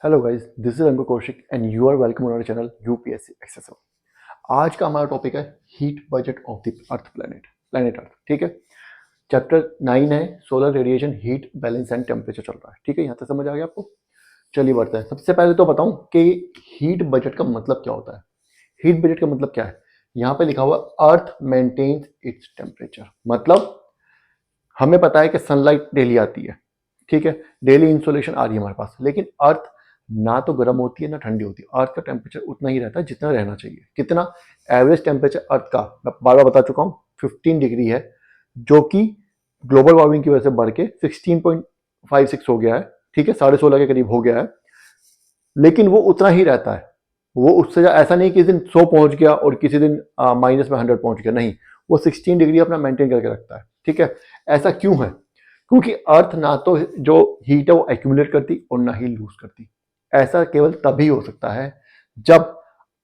Hello guys, this is Ankur Kaushik and you are welcome on our channel UPSC access. आज का हमारा topic है heat budget of the earth planet earth. ठीक है, chapter 9 है solar radiation, heat balance and temperature चल रहा है। ठीक है, यहाँ तक समझ आ गया आपको? चलिए बढ़ते हैं। सबसे पहले तो बताऊं कि हीट बजट का मतलब क्या होता है। हीट बजट का मतलब क्या है? यहाँ पे लिखा हुआ अर्थ मेंटेन्स इट्स टेम्परेचर। मतलब हमें पता है कि सनलाइट डेली आती है, ठीक है, डेली इंसोलेशन आ रही है हमारे पास, लेकिन अर्थ ना तो गर्म होती है ना ठंडी होती है। अर्थ का टेम्परेचर उतना ही रहता है जितना रहना चाहिए। कितना? एवरेज टेम्परेचर अर्थ का मैं बार बार बता चुका हूँ 15 डिग्री है, जो कि ग्लोबल वार्मिंग की वजह से बढ़ के 16.56 हो गया है। ठीक है, 16.5 के करीब हो गया है, लेकिन वो उतना ही रहता है। वो उससे ऐसा नहीं किसी दिन 100 पहुंच गया और किसी दिन माइनस में 100 पहुंच गया, नहीं, वो 16 डिग्री अपना मेंटेन करके रखता है। ठीक है, ऐसा क्यों है? क्योंकि अर्थ ना तो जो हीट है वो एक्यूमुलेट करती और ना ही लूज करती। ऐसा केवल तभी हो सकता है जब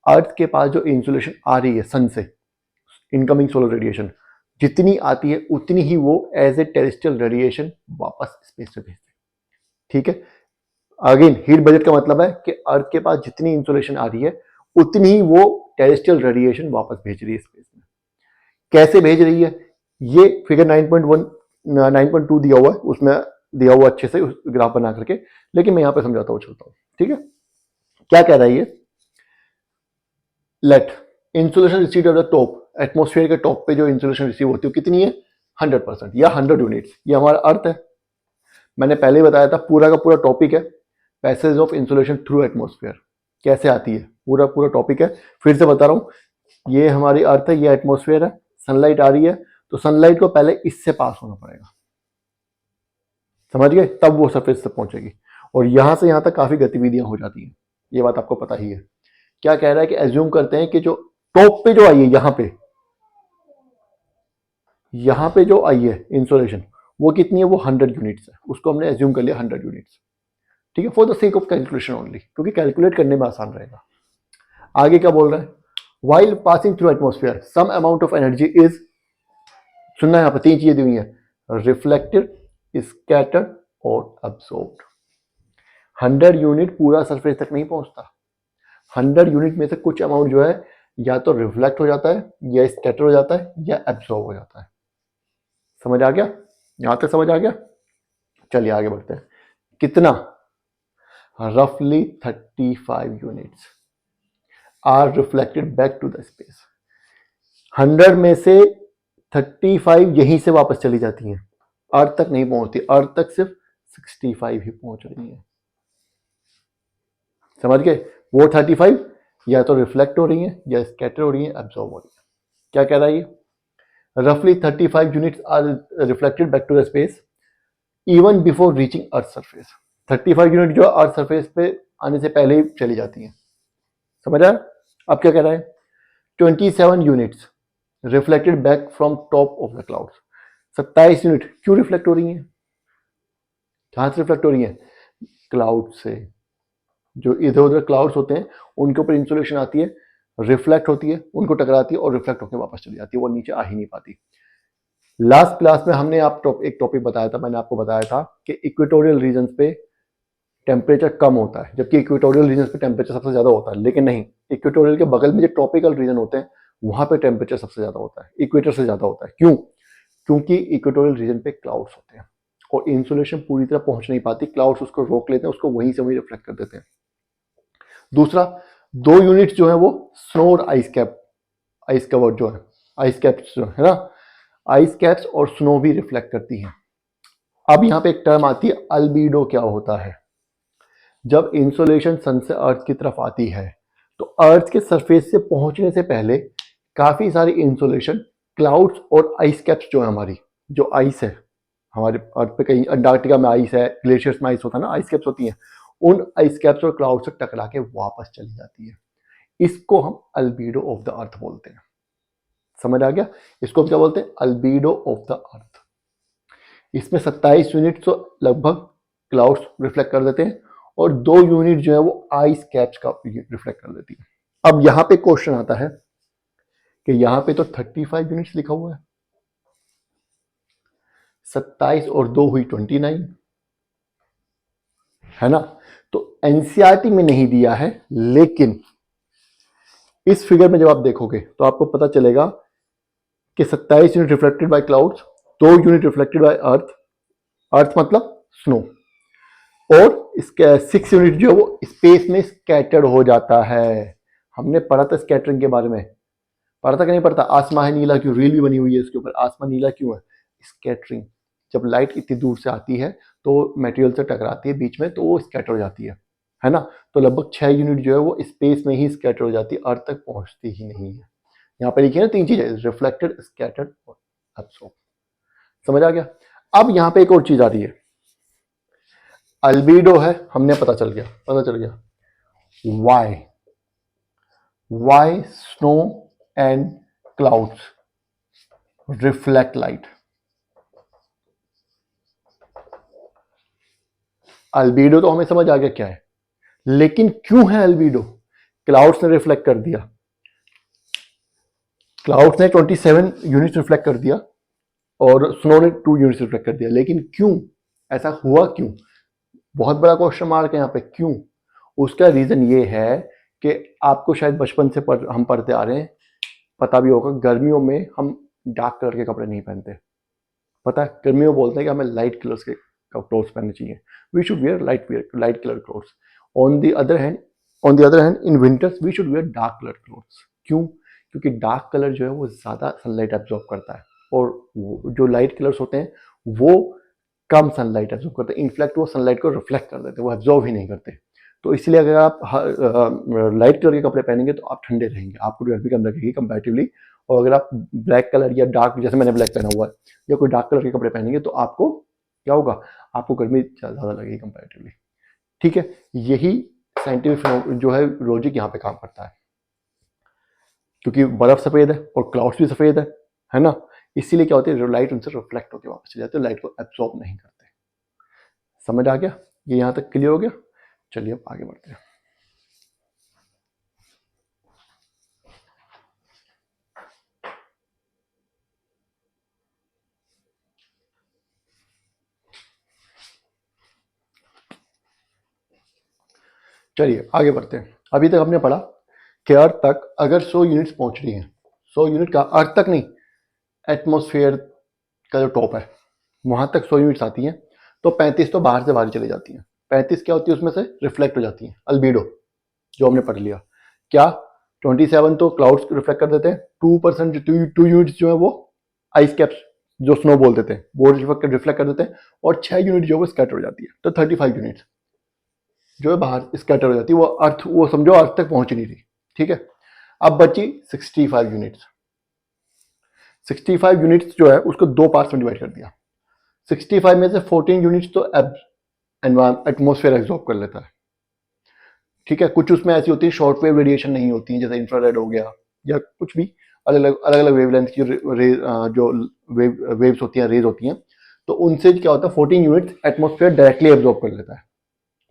अर्थ के पास जो इंसुलेशन आ रही है सन से, इनकमिंग सोलर रेडिएशन जितनी आती है उतनी ही वो एज ए टेरेस्ट्रियल रेडिएशन वापस स्पेस में भेजते हैं। ठीक है, अगेन हीट बजट का मतलब है कि अर्थ के पास जितनी इंसुलेशन आ रही है उतनी ही वो टेरेस्ट्रियल रेडिएशन वापस भेज रही है स्पेस में। कैसे भेज रही है? ये फिगर 9.1 9.2 दिया हुआ है, उसमें दिया हुआ अच्छे से ग्राफ बना करके, लेकिन मैं यहां पे समझाता हूँ, चलता हूँ। ठीक है, क्या कह रहा है ये? Let insolation receive at the top, atmosphere के टॉप पे जो इंसुलेशन रिसीव होती है कितनी है? 100% या 100 यूनिट्स। ये हमारा अर्थ है। मैंने पहले ही बताया था, पूरा का पूरा टॉपिक है passage of insolation through atmosphere, कैसे आती है, पूरा पूरा टॉपिक है। फिर से बता रहा हूं, ये हमारी अर्थ है, ये एटमोस्फेयर है, सनलाइट आ रही है तो सनलाइट को पहले इससे पास होना पड़ेगा, समझ गए, तब वो सरफेस तक पहुंचेगी। और यहां से यहां तक काफी गतिविधियां हो जाती हैं, ये बात आपको पता ही है। क्या कह रहा है कि एज्यूम करते हैं कि जो टॉप पे जो आई है, यहां पे जो आई है इंसुलेशन, वो कितनी है? वो 100 यूनिट्स है। उसको हमने एज्यूम कर लिया 100 यूनिट्स। ठीक है, for the sake of calculation only, क्योंकि कैलकुलेट करने में आसान रहेगा। आगे क्या बोल रहा है? While passing through atmosphere some amount of energy is, सुनना है, यहाँ पर 3 चीजें दी हुई हैं, रिफ्लेक्टेड, स्कैटर्ड और अब्सॉर्ब्ड। 100 यूनिट पूरा सरफेस तक नहीं पहुंचता। 100 यूनिट में से कुछ अमाउंट जो है या तो रिफ्लेक्ट हो जाता है, या स्कैटर हो जाता है, या एब्सॉर्ब हो जाता है। समझ आ गया? यहां तक समझ आ गया? चलिए आगे बढ़ते हैं। कितना? रफली 35 units are reflected back to the space. 100 में से 35 यहीं से वापस चली जाती हैं, अर्थ तक नहीं पहुंचती। अर्थ तक सिर्फ 65 ही पहुंच रही है। समझ गए? वो 35 या तो रिफ्लेक्ट हो रही है, या स्कैटर हो रही है, एब्जॉर्ब हो रही है। क्या कह रहा है ये? रफली 35 units are reflected back to the space even before reaching earth surface. 35 unit जो अर्थ सरफेस पे आने से पहले ही चली जाती हैं। समझ आया? अब क्या कह रहा है? 27 units reflected back from top of the clouds. 27 unit क्यों रिफ्लेक्ट हो रही हैं? कहां से रिफ्लेक्ट हो रही हैं? क्लाउड से। जो इधर उधर क्लाउड्स होते हैं उनके ऊपर इंसुलेशन आती है, रिफ्लेक्ट होती है, उनको टकराती है और रिफ्लेक्ट होकर वापस चली जाती है, वो नीचे आ ही नहीं पाती। लास्ट क्लास में हमने एक टॉपिक बताया था, मैंने आपको बताया था कि इक्वेटोरियल रीजन पे टेम्परेचर कम होता है, जबकि इक्वेटोरियल रीजन पे टेम्परेचर सबसे ज्यादा होता है। लेकिन नहीं, इक्वेटोरियल के बगल में जो ट्रॉपिकल रीजन होते हैं वहां पे टेम्परेचर सबसे ज्यादा होता है, इक्वेटर से ज्यादा होता है। क्यों? क्योंकि इक्वेटोरियल रीजन पे क्लाउड्स होते हैं और इंसुलेशन पूरी तरह पहुंच नहीं पाती, क्लाउड्स उसको रोक लेते हैं, उसको वहीं से वहीं रिफ्लेक्ट कर देते हैं। दूसरा, 2 यूनिट जो है वो स्नो और आइस कैप, आइस कवर जो है, आइस कैप्स जो है ना, आइस कैप्स और स्नो भी रिफ्लेक्ट करती हैं। अब यहां पे एक टर्म आती है अल्बीडो। क्या होता है? जब इंसोलेशन सन से अर्थ की तरफ आती है तो अर्थ के सरफेस से पहुंचने से पहले काफी सारी इंसोलेशन क्लाउड्स और आइस कैप्स जो है, हमारी जो आइस है हमारे अर्थ पे, कहीं अंटार्कटिका में आइस है, ग्लेशियर्स में आइस होता है ना, आइस कैप्स होती हैं, उन आइस कैप्स और क्लाउड से टकरा के वापस चली जाती है। इसको हम अल्बीडो ऑफ द अर्थ बोलते हैं। समझ आ गया? इसको हम क्या बोलते हैं? अल्बीडो ऑफ द अर्थ। इसमें 27 यूनिट तो लगभग क्लाउड्स रिफ्लेक्ट कर देते हैं और 2 यूनिट जो है वो आइस कैप्स का रिफ्लेक्ट कर देती है। अब यहां पे क्वेश्चन आता है कि यहां पे तो 35 यूनिट्स लिखा हुआ है, 27 और 2 हुई 29, है ना? तो एनसीईआरटी में नहीं दिया है, लेकिन इस फिगर में जब आप देखोगे तो आपको पता चलेगा कि 27 unit reflected by clouds, 2 unit reflected by earth, earth मतलब स्नो, और इसके 6 यूनिट जो है वो स्पेस में स्कैटर्ड हो जाता है। हमने पढ़ा था स्कैटरिंग के बारे में, पढ़ा था कि नहीं पढ़ता? आसमान है नीला क्यों, रील भी बनी हुई है इसके ऊपर, आसमान नीला क्यों है? स्कैटरिंग, जब लाइट इतनी दूर से आती है तो मटेरियल से टकराती है बीच में, तो वो स्कैटर हो जाती है ना? तो लगभग 6 यूनिट जो है वो स्पेस में ही स्कैटर हो जाती है, अर्थ तक पहुंचती ही नहीं है। यहाँ पे लिखी है ना 3 चीजें, रिफ्लेक्टेड, स्कैटर्ड और एब्सॉर्ब। समझ आ गया? अब यहाँ पे एक और चीज आ रही है, अल्बीडो है, हमने पता चल गया। Why snow and clouds reflect light. Albedo तो हमें समझ आ गया क्या है, लेकिन क्यों है अल्बीडो? क्लाउड्स ने रिफ्लेक्ट कर दिया, क्लाउड्स ने 27 यूनिट रिफ्लेक्ट कर दिया और स्नो ने 2 यूनिट रिफ्लेक्ट कर दिया, लेकिन क्यों ऐसा हुआ? क्यों? बहुत बड़ा क्वेश्चन मार्क है यहाँ पे, क्यों? उसका रीजन ये है कि आपको शायद बचपन से हम पढ़ते आ रहे हैं, पता भी होगा, गर्मियों में हम डार्क कलर के कपड़े नहीं पहनते। पता है, गर्मियों में बोलते हैं कि हमें लाइट कलर्स के क्लोथ्स पहनने चाहिए, we should wear light colour clothes. On the other hand in winters we should wear dark colour clothes. क्यों? क्योंकि डार्क कलर जो है वो ज़्यादा सनलाइट एब्जॉर्ब करता है, और जो लाइट कलर्स होते हैं वो कम सनलाइट एब्जॉर्ब करते हैं, इनफैक्ट वो सनलाइट को रिफ्लेक्ट कर देते हैं, वो एब्जॉर्ब ही नहीं करते। तो इसलिए अगर आप लाइट कलर के कपड़े पहनेंगे तो आप ठंडे रहेंगे, आपको गर्मी कम लगेगी कंपैरेटिवली। और अगर आप ब्लैक कलर या डार्क, जैसे मैंने ब्लैक पहना हुआ है, या कोई डार्क कलर के कपड़े पहनेंगे तो आपको क्या होगा? आपको गर्मी ज़्यादा लगेगी कंपैरेटिवली। ठीक है, यही साइंटिफिक जो है लॉजिक यहाँ पे काम करता है, क्योंकि बर्फ सफेद है और क्लाउड्स भी सफेद है ना? इसीलिए क्या होती है, लाइट उनसे रिफ्लेक्ट होकर वापस चले जाते हैं, लाइट को एब्सॉर्ब नहीं करते। समझ आ गया? ये यहाँ तक क्लियर हो गया? चलिए अब आगे बढ़ते हैं। चलिए आगे बढ़ते हैं। अभी तक हमने पढ़ा कि अर्थ तक अगर 100 यूनिट्स पहुंच रही हैं, 100 यूनिट का, अर्थ तक नहीं, एटमॉस्फेयर का जो टॉप है वहां तक 100 यूनिट्स आती हैं, तो 35 तो बाहर से बाहर चली जाती हैं। 35 क्या होती है? उसमें से रिफ्लेक्ट हो जाती हैं, अल्बीडो, जो हमने पढ़ लिया। क्या? 27 तो क्लाउड्स रिफ्लेक्ट कर देते हैं, 2% 2 यूनिट्स जो है वो आइस कैप्स, जो स्नो बोलते थे, वो रिफ्लेक्ट कर देते हैं, और 6 यूनिट जो है वो स्कैटर हो जाती है, तो 35 यूनिट्स जो है बाहर स्कैटर हो जाती है, वो अर्थ, वो समझो अर्थ तक पहुंच नहीं रही। ठीक है, अब बची 65 यूनिट्स। 65 यूनिट्स जो है उसको 2 पार्ट्स में डिवाइड कर दिया। 65 में से 14 यूनिट्स तो एटमॉस्फेयर एब्जॉर्ब कर लेता है। ठीक है, कुछ उसमें ऐसी होती है शॉर्ट वेव रेडिएशन नहीं होती है, जैसे इंफ्रारेड हो गया या कुछ भी, अलग अलग वेवलेंथ की जो वेव्स होती हैं, रेज होती हैं, तो उनसे क्या होता है 14 यूनिट्स एटमॉस्फेयर डायरेक्टली एब्जॉर्ब कर लेता है,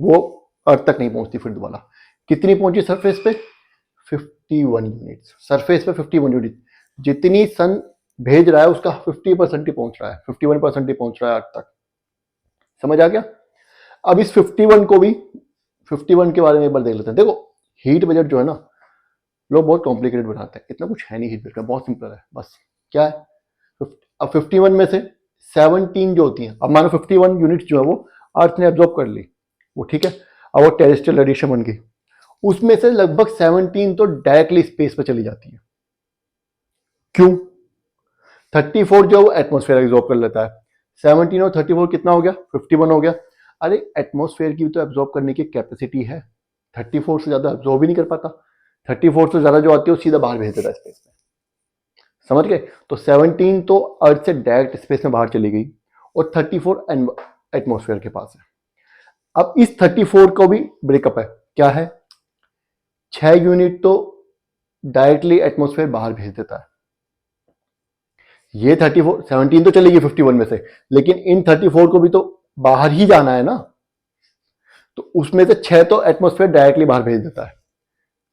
वो अर्थ तक नहीं पहुंचती फिर दोबारा। कितनी पहुंची सरफेस पे? 51 यूनिट्स। सरफेस पे 51 यूनिट, जितनी सन भेज रहा है उसका 50% ही पहुंच रहा है, 51% ही पहुंच रहा है अर्थ तक। समझ आ गया? अब इस 51 को भी, 51 के बारे में एक बार देख लेते हैं। देखो, हीट बजट जो है ना, लोग बहुत कॉम्प्लिकेटेड बनाते हैं, इतना कुछ है नहीं हीट बजट का, बहुत सिंपल है बस। क्या है? अब 51 में से 17 जो होती है, अब मानो 51 यूनिट जो है वो अर्थ ने एब्जॉर्ब कर ली, वो ठीक है, अब वो टेरेस्ट्रियल रेडिएशन बन गई, उसमें से लगभग 17 तो डायरेक्टली स्पेस पे चली जाती है। क्यों? 34 जो है वो एटमॉस्फेयर एब्जॉर्ब कर लेता है, 17 और 34 कितना हो गया? 51 हो गया। अरे एटमॉस्फेयर की भी तो एब्जॉर्ब करने की कैपेसिटी है, 34 से ज्यादा एब्जॉर्ब ही नहीं कर पाता, 34 से ज्यादा जो आती है वो सीधा बाहर भेज देता है स्पेस में। समझ गए? तो 17 तो अर्थ से डायरेक्ट स्पेस में बाहर चली गई, और 34 एटमॉस्फेयर के पास है। अब इस 34 को भी ब्रेकअप है, क्या है? 6 यूनिट तो डायरेक्टली एटमॉस्फेयर बाहर भेज देता है, ये 34, 17 तो चलेगी 51 में से, लेकिन इन 34 को भी तो बाहर ही जाना है ना, तो उसमें से 6 तो एटमॉस्फेयर डायरेक्टली बाहर भेज देता है,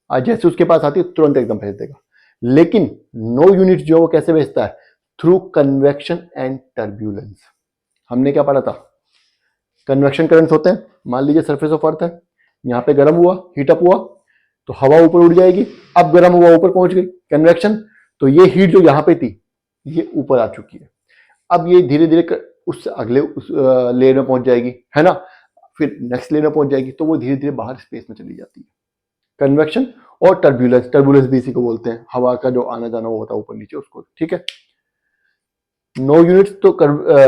आज जैसे उसके पास आती है तुरंत एकदम भेज देगा। लेकिन 9 यूनिट जो वो कैसे भेजता है? Through convection and turbulence. हमने क्या पढ़ा था? कन्वेक्शन करंट्स होते हैं, मान लीजिए सरफेस ऑफ अर्थ है, यहाँ पे गर्म हुआ, हीटअप हुआ तो हवा ऊपर उड़ जाएगी, अब गर्म हुआ ऊपर पहुंच गई, कन्वेक्शन, तो ये हीट जो यहाँ पे थी ये ऊपर आ चुकी है। अब ये धीरे धीरे उससे अगले उस लेयर में पहुंच जाएगी, है ना, फिर नेक्स्ट लेयर में पहुंच जाएगी, तो वो धीरे धीरे बाहर स्पेस में चली जाती है। कन्वेक्शन और टर्बुलेंस, टर्बुलेंस भी इसी को बोलते हैं, हवा का जो आना जाना होता है ऊपर नीचे उसको, ठीक है। 9 यूनिट्स तो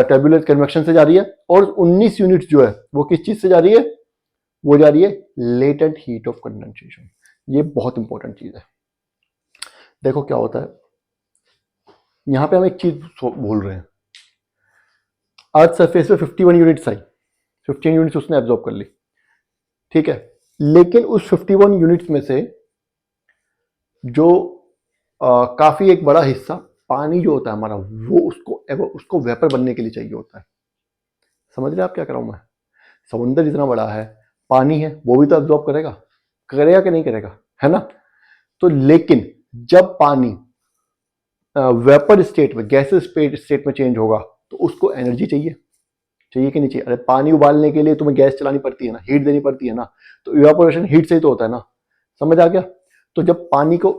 टर्बुलेंस कन्वेक्शन से जा रही है, और 19 यूनिट्स जो है वो किस चीज से जा रही है, वो जा रही है लेटेंट हीट ऑफ कंडेंसेशन। ये बहुत इंपॉर्टेंट चीज है। देखो क्या होता है, यहां पे हम एक चीज भूल रहे हैं। अर्थ सरफेस पे 51 यूनिट्स आई, 15 यूनिट्स उसने एब्जॉर्ब कर ली, ठीक है, लेकिन उस 51 यूनिट्स में से जो काफी एक बड़ा हिस्सा पानी जो होता है हमारा, वो उसको वेपर बनने के लिए चाहिए होता है। समझ रहे हैं आप क्या कर रहा हूं मैं? समुद्र इतना बड़ा है, पानी है, वो भी तो एब्जॉर्ब करेगा, करेगा कि नहीं करेगा, है ना। तो लेकिन जब पानी वेपर स्टेट में, गैसेस स्टेट में चेंज होगा तो उसको एनर्जी चाहिए, चाहिए कि नहीं चाहिए? अरे पानी उबालने के लिए तुम्हें गैस चलानी पड़ती है ना, हीट देनी पड़ती है ना, तो इवापोरेशन हीट से ही तो होता है ना। समझ आ गया? तो जब पानी को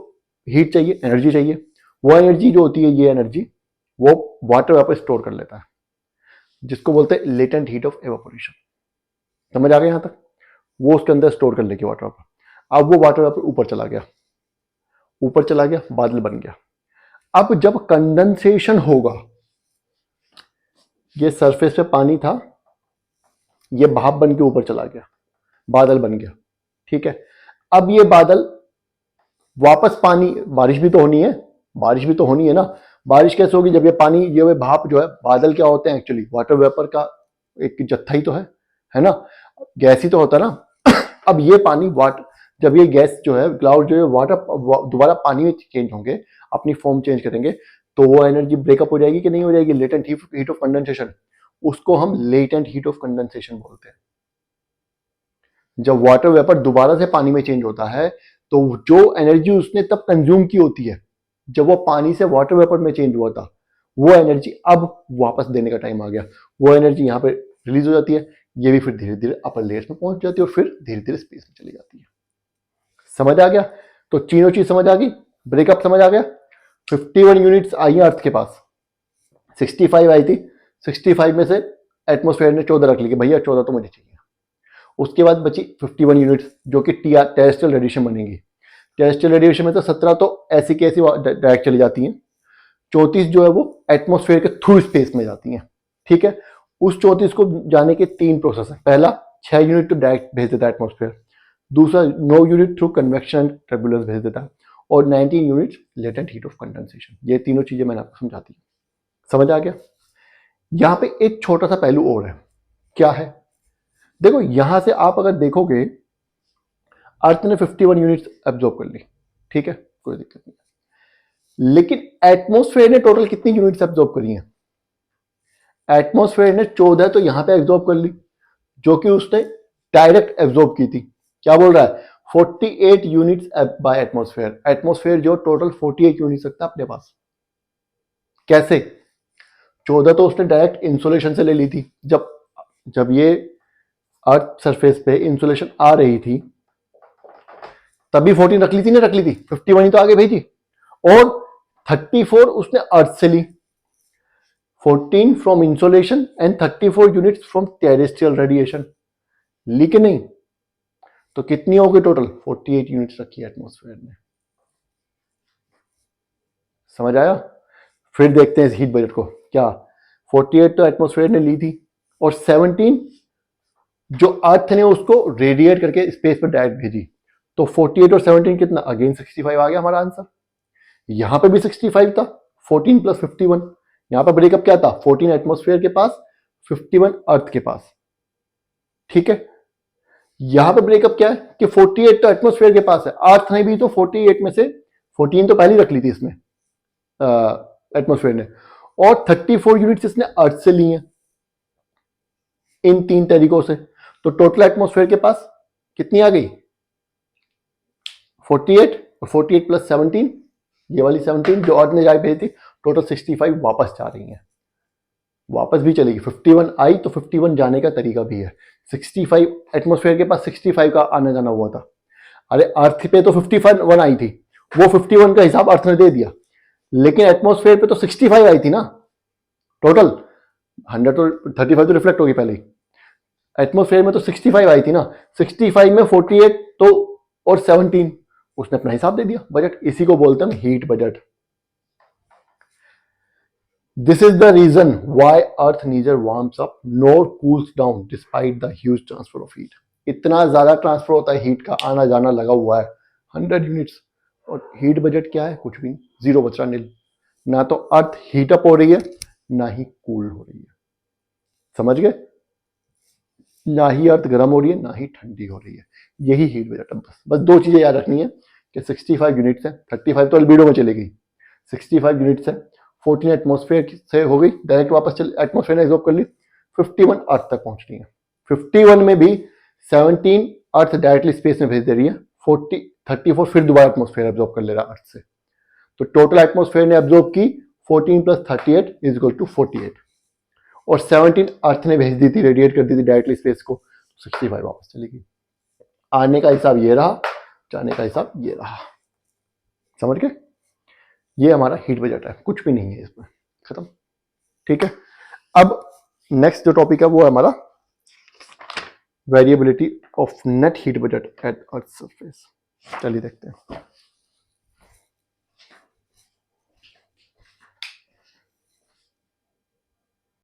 हीट चाहिए, एनर्जी चाहिए, वो एनर्जी जो होती है, ये एनर्जी वो वाटर वेपर स्टोर कर लेता है, जिसको बोलते हैं लेटेंट हीट ऑफ एवापोरेशन। समझ आ गया यहां तक? वो उसके अंदर स्टोर कर लेगी वाटर वेपर। अब वो वाटर वेपर ऊपर चला गया, ऊपर चला गया, बादल बन गया। अब जब कंडेंसेशन होगा, ये सरफेस पे पानी था, ये भाप बन के ऊपर चला गया, बादल बन गया, ठीक है। अब ये बादल वापस पानी, बारिश भी तो होनी है, बारिश भी तो होनी है ना। बारिश कैसे होगी? जब ये पानी, ये भाप जो है, बादल क्या होते हैं एक्चुअली, वाटर वेपर का एक जत्था ही तो है ना, गैस ही तो होता है ना। अब ये पानी जब ये गैस जो है, क्लाउड जो है, वाटर दोबारा पानी में चेंज होंगे, अपनी फॉर्म चेंज करेंगे, तो वो एनर्जी ब्रेकअप हो जाएगी कि नहीं हो जाएगी? लेटेंट हीट ऑफ कंडेंसेशन, उसको हम लेटेंट हीट ऑफ कंडेंसेशन बोलते हैं। जब वाटर वेपर दोबारा से पानी में चेंज होता है, तो जो एनर्जी उसने तब कंज्यूम की होती है जब वो पानी से वाटर वेपर में चेंज हुआ था, वो एनर्जी अब वापस देने का टाइम आ गया। वो एनर्जी यहां पे रिलीज हो जाती है, ये भी फिर धीरे धीरे अपर लेयर्स में पहुंच जाती है, और फिर धीरे धीरे स्पेस में चली जाती है। समझ आ गया? तो तीनों चीज समझ आ गई, ब्रेकअप समझ आ गया। 51 यूनिट्स आई अर्थ के पास, 65 आई थी, 65 में से एटमोस्फेयर ने 14 रख ली कि भैया 14 तो मुझे चाहिए। उसके बाद बची 51 यूनिट्स जो कि टेरेस्ट्रियल रेडिएशन बनेगी। टेरेस्ट्रियल रेडिएशन में तो 17 तो ऐसी की ऐसी डायरेक्ट चली जाती हैं, 34 जो है वो एटमोस्फेयर के थ्रू स्पेस में जाती हैं, ठीक है। उस 34 को जाने के 3 प्रोसेस है। पहला, 6 यूनिट तो डायरेक्ट भेज देता है एटमोस्फेयर, दूसरा 9 यूनिट थ्रू कन्वेक्शन टर्बुलेंस भेज देता है, और 19 unit latent heat of condensation. ये तीनों चीजें मैंने आपको समझाती हूँ। समझ आ गया? यहां पे एक छोटा सा पहलू और है, क्या है? देखो यहां से आप अगर देखोगे, अर्थ ने 51 यूनिट्स एब्जॉर्ब कर ली, ठीक है, कोई दिक्कत नहीं, लेकिन एटमॉस्फेयर ने टोटल कितनी यूनिट्स एब्जॉर्ब करी हैं? एटमॉस्फेयर ने 14 तो यहां पे एब्जॉर्ब कर ली, जो कि उसने डायरेक्ट एब्जॉर्ब की थी। क्या बोल रहा है? 48 यूनिट्स बाय एटमॉस्फेयर। एटमॉस्फेयर जो टोटल 48 यूनिट्स रखता है अपने पास। कैसे? 14 तो उसने डायरेक्ट इंसुलेशन से ले ली थी, जब ये अर्थ सरफेस पे इंसुलेशन आ रही थी तभी 14 रख ली थी, ना रख ली थी, 51 ही तो आगे भेजी, और 34 उसने अर्थ से ली, 14 from insolation and 34 units from terrestrial radiation. ली कि नहीं? तो कितनी होगी टोटल? 48 यूनिट्स रखी है एटमॉस्फेयर ने। समझ आया? फिर देखते हैं इस हीट बजट को। क्या 48 तो एटमॉस्फेयर ने ली थी, और 17 जो अर्थ ने उसको रेडिएट करके स्पेस पर डायरेक्ट भेजी। तो 48 और 17 कितना? अगेन 65 आ गया हमारा आंसर। यहां पे भी 65 था, 14 प्लस 51। यहां पर ब्रेकअप क्या था? 14 एटमॉस्फेयर के पास, 51 अर्थ के पास, ठीक है। यहां पर ब्रेकअप क्या है कि 48 तो एटमॉस्फेयर के पास है, अर्थ ने भी तो 48 में से 14 तो पहले रख ली थी इसने, एटमॉस्फेयर ने, और 34 यूनिट्स इसने अर्थ से ली हैं इन 3 तरीकों से। तो टोटल एटमॉस्फेयर के पास कितनी आ गई? 48, और 48 प्लस 17, ये वाली 17 जो अर्थ ने जाके भेजी थी, टोटल 65 वापस जा रही हैं, वापस भी चलेगी। 51 आई तो 51 जाने का तरीका भी है। 65 एटमॉस्फेयर के पास 65 का आना जाना हुआ था। अरे अर्थ पे तो 51 आई थी, वो 51 का हिसाब अर्थ ने दे दिया, लेकिन एटमॉस्फेयर पे तो 65 आई थी ना टोटल। 100 तो 35 तो रिफ्लेक्ट होगी पहले ही। एटमॉस्फेयर में तो 65 आई थी ना, 65 में 48 तो और 17, उसने अपना हिसाब दे दिया बजट। इसी को बोलते हैं heat budget. This is the reason why Earth neither warms up nor cools down despite the huge transfer of heat. इतना ज्यादा ट्रांसफर होता है हीट का, आना जाना लगा हुआ है 100 यूनिट्स, और हीट बजट क्या है? कुछ भी नहीं, जीरो बच रहा, नील। ना तो अर्थ हीट अप हो रही है, ना ही कूल हो रही है, समझ गए? ना ही अर्थ गर्म हो रही है, ना ही ठंडी हो रही है। यही हीट बजट है। बस दो चीजें याद रखनी है कि 65 यूनिट्स है, 35 तो अल्बीडो में चलेगी, 65 यूनिट्स है, 14 एटमॉस्फेयर से हो गई, डायरेक्ट वापस चल एटमॉस्फेयर ने एब्जॉर्ब कर ली, 51 अर्थ तक पहुंचनी है। 51 में भी 17 अर्थ डायरेक्टली स्पेस में भेज दे रही है, 34 फिर दोबारा एटमॉस्फेयर एब्जॉर्ब कर ले रहा है अर्थ से। तो टोटल एटमॉस्फेयर ने एब्जॉर्ब की 14 + 38 इज इक्वल टू 48, और 17 अर्थ ने भेज दी थी, रेडिएट कर दी थी डायरेक्टली स्पेस को, 65 वापस चलेगी। आने का हिसाब ये रहा, जाने का हिसाब ये रहा, समझ गए? ये हमारा हीट बजट है, कुछ भी नहीं है इसमें, खत्म। ठीक है, अब नेक्स्ट जो टॉपिक है वो है हमारा variability of net heat budget at earth surface. चलिए देखते हैं।